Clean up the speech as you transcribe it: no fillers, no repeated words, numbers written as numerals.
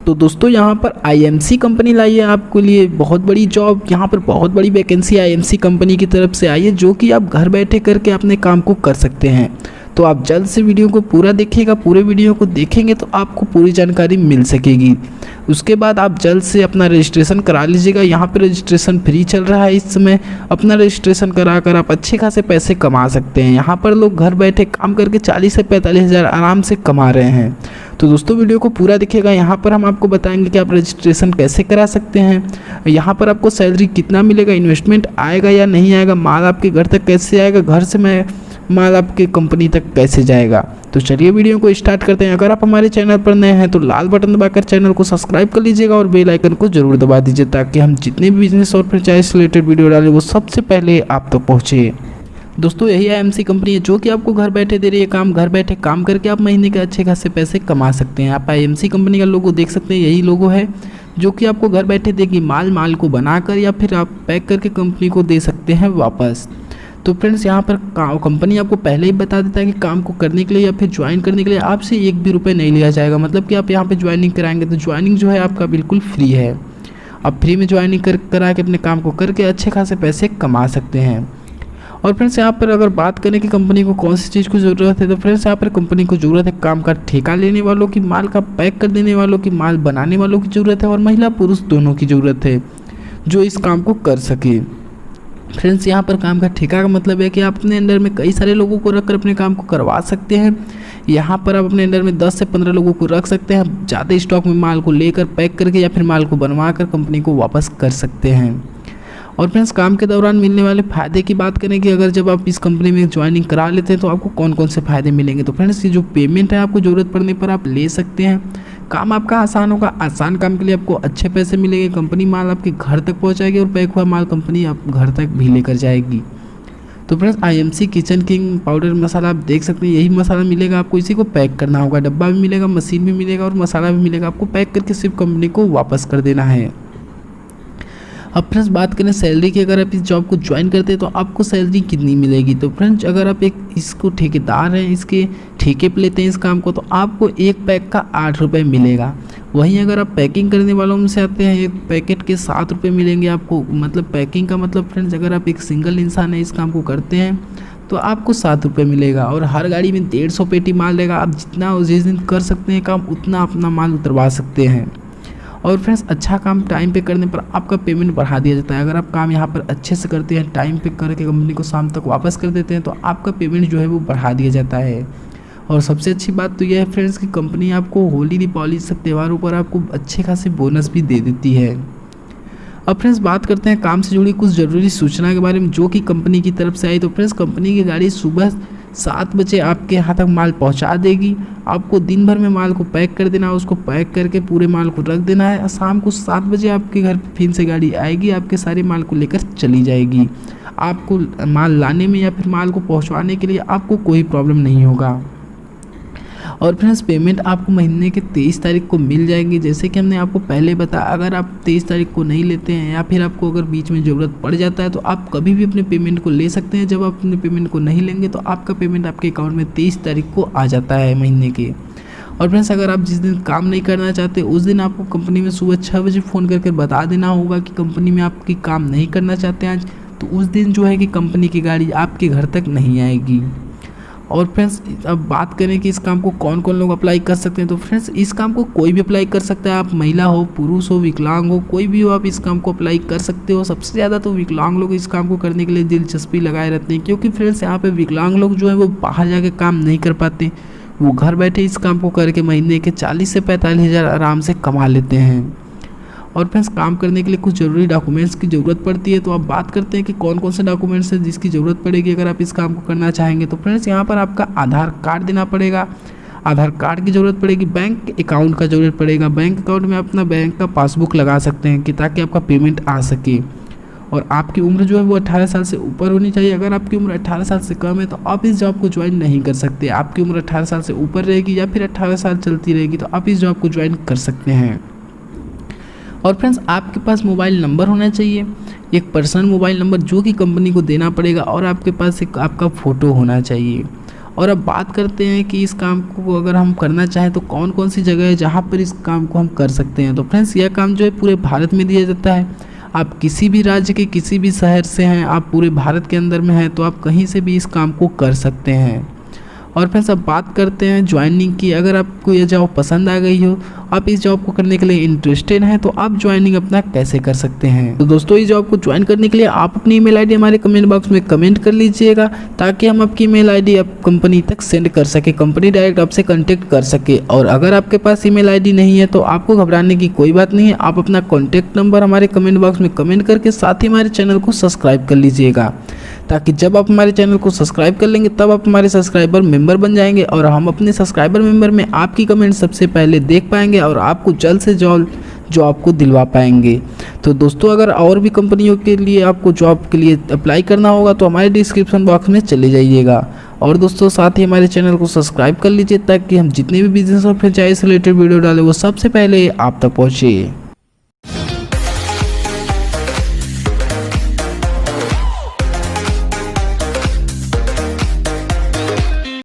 तो दोस्तों यहाँ पर आईएमसी कंपनी लाई है आपके लिए बहुत बड़ी जॉब। यहाँ पर बहुत बड़ी वैकेंसी आईएमसी कंपनी की तरफ से आई है, जो कि आप घर बैठे करके अपने काम को कर सकते हैं। तो आप जल्द से वीडियो को पूरा देखिएगा, पूरे वीडियो को देखेंगे तो आपको पूरी जानकारी मिल सकेगी। उसके बाद आप जल्द से अपना रजिस्ट्रेशन करा लीजिएगा। यहाँ पर रजिस्ट्रेशन फ्री चल रहा है इस समय। अपना रजिस्ट्रेशन करा कर आप अच्छे खासे पैसे कमा सकते हैं। यहाँ पर लोग घर बैठे काम करके 40 से 45 हज़ार आराम से कमा रहे हैं। तो दोस्तों वीडियो को पूरा देखिएगा। यहाँ पर हम आपको बताएंगे कि आप रजिस्ट्रेशन कैसे करा सकते हैं, यहाँ पर आपको सैलरी कितना मिलेगा, इन्वेस्टमेंट आएगा या नहीं आएगा, माल आपके घर तक कैसे आएगा, घर से मैं माल आपके कंपनी तक कैसे जाएगा। तो चलिए वीडियो को स्टार्ट करते हैं। अगर आप हमारे चैनल पर नए हैं तो लाल बटन दबाकर चैनल को सब्सक्राइब कर लीजिएगा और बेल आइकन को जरूर दबा दीजिए, ताकि हम जितने भी बिजनेस और फ्रेंचाइज से रिलेटेड वीडियो डालें वो सबसे पहले आप तक पहुँचे। दोस्तों यही आईएमसी कंपनी है जो कि आपको घर बैठे दे रही है काम। घर बैठे काम करके आप महीने के अच्छे खासे पैसे कमा सकते हैं। आप आईएमसी कंपनी का लोगो देख सकते हैं, यही लोगो है जो कि आपको घर बैठे देगी। माल को बनाकर या फिर आप पैक करके कंपनी को दे सकते हैं वापस। तो फ्रेंड्स यहाँ पर कंपनी आपको पहले ही बता देता है कि काम को करने के लिए या फिर ज्वाइन करने के लिए आपसे 1 भी रुपये नहीं लिया जाएगा। मतलब कि आप यहाँ पे ज्वाइनिंग कराएंगे तो ज्वाइनिंग जो है आपका बिल्कुल फ्री है। आप फ्री में ज्वाइनिंग करा के अपने काम को करके अच्छे खासे पैसे कमा सकते हैं। और फ्रेंड्स यहाँ पर अगर बात करें कि कंपनी को कौन सी चीज़ की ज़रूरत है, तो फ्रेंड्स यहाँ पर कंपनी को ज़रूरत है काम का ठेका लेने वालों की, माल का पैक कर देने वालों की, माल बनाने वालों की ज़रूरत है और महिला पुरुष दोनों की ज़रूरत है जो इस काम को कर सके। फ्रेंड्स यहाँ पर काम का ठेका का मतलब है कि आप अपने अंडर में कई सारे लोगों को रखकर अपने काम को करवा सकते हैं। यहाँ पर आप अपने अंडर में 10 से 15 लोगों को रख सकते हैं। ज़्यादा स्टॉक में माल को लेकर पैक करके या फिर माल को बनवा कर कंपनी को वापस कर सकते हैं। और फ्रेंड्स काम के दौरान मिलने वाले फ़ायदे की बात करें कि अगर जब आप इस कंपनी में ज्वाइनिंग करा लेते हैं तो आपको कौन कौन से फ़ायदे मिलेंगे। तो फ्रेंड्स ये जो पेमेंट है आपको ज़रूरत पड़ने पर आप ले सकते हैं। काम आपका आसान होगा, आसान काम के लिए आपको अच्छे पैसे मिलेंगे। कंपनी माल आपके घर तक पहुंचाएगी और पैक हुआ माल कंपनी आप घर तक भी लेकर जाएगी। तो friends IMC kitchen king powder masala आप देख सकते हैं, यही मसाला मिलेगा आपको। इसी को पैक करना होगा, डब्बा भी मिलेगा, मशीन भी मिलेगा और मसाला भी मिलेगा। आपको पैक करके सिर्फ कंपनी को वापस कर देना है। अब फ्रेंड्स बात करें सैलरी की, अगर आप इस जॉब को ज्वाइन करते हैं तो आपको सैलरी कितनी मिलेगी। तो फ्रेंड्स अगर आप एक इसको ठेकेदार हैं, इसके ठेके पे लेते हैं इस काम को, तो आपको एक पैक का 8 रुपये मिलेगा। वहीं अगर आप पैकिंग करने वालों में से आते हैं, एक पैकेट के 7 रुपये मिलेंगे आपको। मतलब पैकिंग का मतलब फ्रेंड्स अगर आप एक सिंगल इंसान है इस काम को करते हैं तो आपको 7 रुपये मिलेगा। और हर गाड़ी में 150 पेटी माल रहेगा। आप जितना जिस दिन कर सकते हैं काम उतना अपना माल उतरवा सकते हैं। और फ्रेंड्स अच्छा काम टाइम पे करने पर आपका पेमेंट बढ़ा दिया जाता है। अगर आप काम यहाँ पर अच्छे से करते हैं, टाइम पे करके कंपनी को शाम तक वापस कर देते हैं, तो आपका पेमेंट जो है वो बढ़ा दिया जाता है। और सबसे अच्छी बात तो यह है फ्रेंड्स कि कंपनी आपको होली दीपावली सब त्योहारों पर आपको अच्छे खासे बोनस भी दे देती है। अब फ्रेंड्स बात करते हैं काम से जुड़ी कुछ ज़रूरी सूचना के बारे में जो कि कंपनी की तरफ से आई। तो फ्रेंड्स कंपनी की गाड़ी सुबह 7 बजे आपके यहाँ तक माल पहुँचा देगी। आपको दिन भर में माल को पैक कर देना है, उसको पैक करके पूरे माल को रख देना है। शाम को 7 बजे आपके घर फिर से गाड़ी आएगी, आपके सारे माल को लेकर चली जाएगी। आपको माल लाने में या फिर माल को पहुँचवाने के लिए आपको कोई प्रॉब्लम नहीं होगा। और फ्रेंड्स पेमेंट आपको महीने के 23 तारीख को मिल जाएगी। जैसे कि हमने आपको पहले बताया, अगर आप 23 तारीख को नहीं लेते हैं या फिर आपको अगर बीच में ज़रूरत पड़ जाता है तो आप कभी भी अपने पेमेंट को ले सकते हैं। जब आप अपने पेमेंट को नहीं लेंगे तो आपका पेमेंट आपके अकाउंट में 23 तारीख को आ जाता है महीने के। और फ्रेंड्स अगर आप जिस दिन काम नहीं करना चाहते उस दिन आपको कंपनी में सुबह 6 बजे फ़ोन करके बता देना होगा कि कंपनी में आपकी काम नहीं करना चाहते आज। तो उस दिन जो है कि कंपनी की गाड़ी आपके घर तक नहीं आएगी। और फ्रेंड्स अब बात करें कि इस काम को कौन कौन लोग अप्लाई कर सकते हैं। तो फ्रेंड्स इस काम को कोई भी अप्लाई कर सकता है। आप महिला हो, पुरुष हो, विकलांग हो, कोई भी हो, आप इस काम को अप्लाई कर सकते हो। सबसे ज़्यादा तो विकलांग लोग इस काम को करने के लिए दिलचस्पी लगाए रहते हैं, क्योंकि फ्रेंड्स यहाँ पे विकलांग लोग जो है वो बाहर जाके काम नहीं कर पाते। वो घर बैठे इस काम को करके महीने के 40 से 45 हज़ार आराम से कमा लेते हैं। और फ्रेंड्स काम करने के लिए कुछ ज़रूरी डॉक्यूमेंट्स की ज़रूरत पड़ती है। तो आप बात करते हैं कि कौन कौन से डॉक्यूमेंट्स हैं जिसकी ज़रूरत पड़ेगी अगर आप इस काम को करना चाहेंगे। तो फ्रेंड्स यहाँ पर आपका आधार कार्ड देना पड़ेगा, आधार कार्ड की ज़रूरत पड़ेगी, बैंक अकाउंट का ज़रूरत पड़ेगा। बैंक अकाउंट में अपना बैंक का पासबुक लगा सकते हैं कि ताकि आपका पेमेंट आ सके। और आपकी उम्र जो है वो 18 साल से ऊपर होनी चाहिए। अगर आपकी उम्र 18 साल से कम है तो आप इस जॉब को ज्वाइन नहीं कर सकते। आपकी उम्र 18 साल से ऊपर रहेगी या फिर 18 साल चलती रहेगी तो आप इस जॉब को ज्वाइन कर सकते हैं। और फ्रेंड्स आपके पास मोबाइल नंबर होना चाहिए, एक पर्सनल मोबाइल नंबर जो कि कंपनी को देना पड़ेगा। और आपके पास एक आपका फ़ोटो होना चाहिए। और अब बात करते हैं कि इस काम को अगर हम करना चाहें तो कौन कौन सी जगह है जहाँ पर इस काम को हम कर सकते हैं। तो फ्रेंड्स यह काम जो है पूरे भारत में दिया जाता है। आप किसी भी राज्य के किसी भी शहर से हैं, आप पूरे भारत के अंदर में हैं, तो आप कहीं से भी इस काम को कर सकते हैं। और फ्रेंड्स अब बात करते हैं ज्वाइनिंग की। अगर आपको यह जॉब पसंद आ गई हो, आप इस जॉब को करने के लिए इंटरेस्टेड हैं, तो आप ज्वाइनिंग अपना कैसे कर सकते हैं। तो दोस्तों इस जॉब को ज्वाइन करने के लिए आप अपनी ईमेल आईडी हमारे कमेंट बॉक्स में कमेंट कर लीजिएगा, ताकि हम आपकी ईमेल आईडी आप कंपनी तक सेंड कर सके, कंपनी डायरेक्ट आपसे कॉन्टैक्ट कर सके। और अगर आपके पास ईमेल आईडी नहीं है तो आपको घबराने की कोई बात नहीं है। आप अपना कॉन्टैक्ट नंबर हमारे कमेंट बॉक्स में कमेंट करके साथ ही हमारे चैनल को सब्सक्राइब कर लीजिएगा, ताकि जब आप हमारे चैनल को सब्सक्राइब कर लेंगे तब आप हमारे सब्सक्राइबर मेंबर बन जाएंगे और हम अपने सब्सक्राइबर मेंबर में आपकी कमेंट सबसे पहले देख पाएंगे और आपको जल्द से जल्द जॉब को दिलवा पाएंगे। तो दोस्तों अगर और भी कंपनियों के लिए आपको जॉब के लिए अप्लाई करना होगा तो हमारे डिस्क्रिप्शन बॉक्स में चले जाइएगा। और दोस्तों साथ ही हमारे चैनल को सब्सक्राइब कर लीजिए, ताकि हम जितने भी बिजनेस और फ्रेंचाइज से रिलेटेड वीडियो डालें वो सबसे पहले आप तक पहुँचे।